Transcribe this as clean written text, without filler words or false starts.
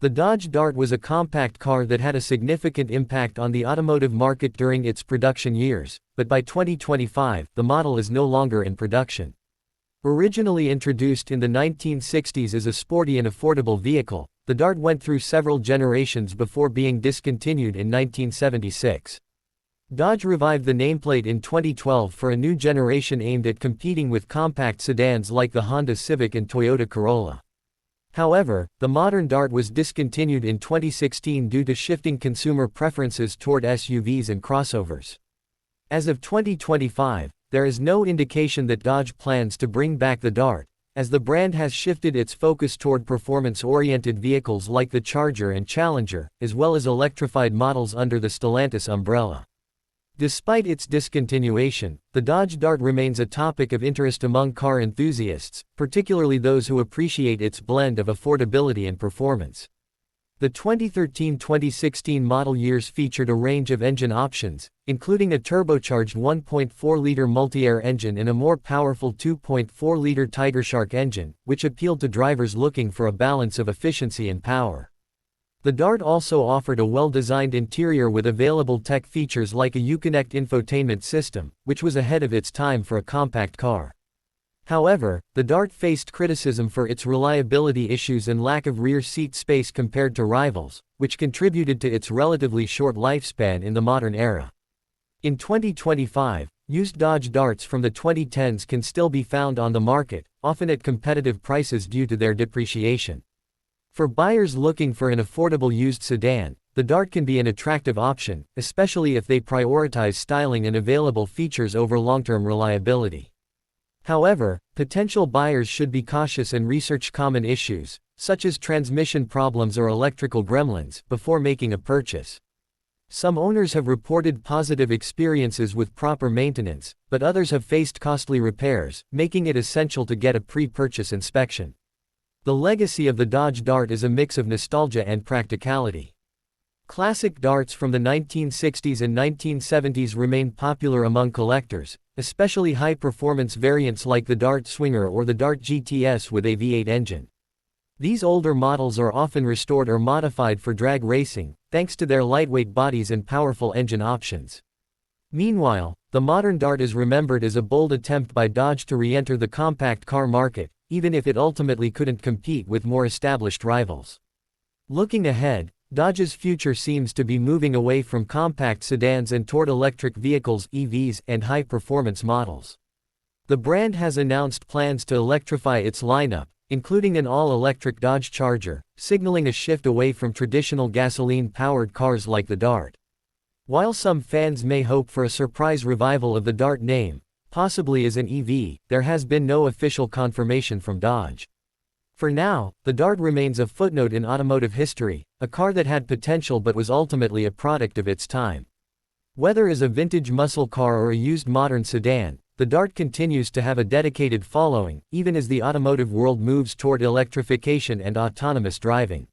The Dodge Dart was a compact car that had a significant impact on the automotive market during its production years, but by 2025, the model is no longer in production. Originally introduced in the 1960s as a sporty and affordable vehicle, the Dart went through several generations before being discontinued in 1976. Dodge revived the nameplate in 2012 for a new generation aimed at competing with compact sedans like the Honda Civic and Toyota Corolla. However, the modern Dart was discontinued in 2016 due to shifting consumer preferences toward SUVs and crossovers. As of 2025, there is no indication that Dodge plans to bring back the Dart, as the brand has shifted its focus toward performance-oriented vehicles like the Charger and Challenger, as well as electrified models under the Stellantis umbrella. Despite its discontinuation, the Dodge Dart remains a topic of interest among car enthusiasts, particularly those who appreciate its blend of affordability and performance. The 2013-2016 model years featured a range of engine options, including a turbocharged 1.4-liter multi-air engine and a more powerful 2.4-liter Tiger Shark engine, which appealed to drivers looking for a balance of efficiency and power. The Dart also offered a well-designed interior with available tech features like a Uconnect infotainment system, which was ahead of its time for a compact car. However, the Dart faced criticism for its reliability issues and lack of rear seat space compared to rivals, which contributed to its relatively short lifespan in the modern era. In 2025, used Dodge Darts from the 2010s can still be found on the market, often at competitive prices due to their depreciation. For buyers looking for an affordable used sedan, the Dart can be an attractive option, especially if they prioritize styling and available features over long-term reliability. However, potential buyers should be cautious and research common issues, such as transmission problems or electrical gremlins, before making a purchase. Some owners have reported positive experiences with proper maintenance, but others have faced costly repairs, making it essential to get a pre-purchase inspection. The legacy of the Dodge Dart is a mix of nostalgia and practicality. Classic Darts from the 1960s and 1970s remain popular among collectors, especially high-performance variants like the Dart Swinger or the Dart GTS with a V8 engine. These older models are often restored or modified for drag racing, thanks to their lightweight bodies and powerful engine options. Meanwhile, the modern Dart is remembered as a bold attempt by Dodge to re-enter the compact car market, even if it ultimately couldn't compete with more established rivals. Looking ahead, Dodge's future seems to be moving away from compact sedans and toward electric vehicles (EVs) and high-performance models. The brand has announced plans to electrify its lineup, including an all-electric Dodge Charger, signaling a shift away from traditional gasoline-powered cars like the Dart. While some fans may hope for a surprise revival of the Dart name, possibly as an EV, there has been no official confirmation from Dodge. For now, the Dart remains a footnote in automotive history, a car that had potential but was ultimately a product of its time. Whether as a vintage muscle car or a used modern sedan, the Dart continues to have a dedicated following, even as the automotive world moves toward electrification and autonomous driving.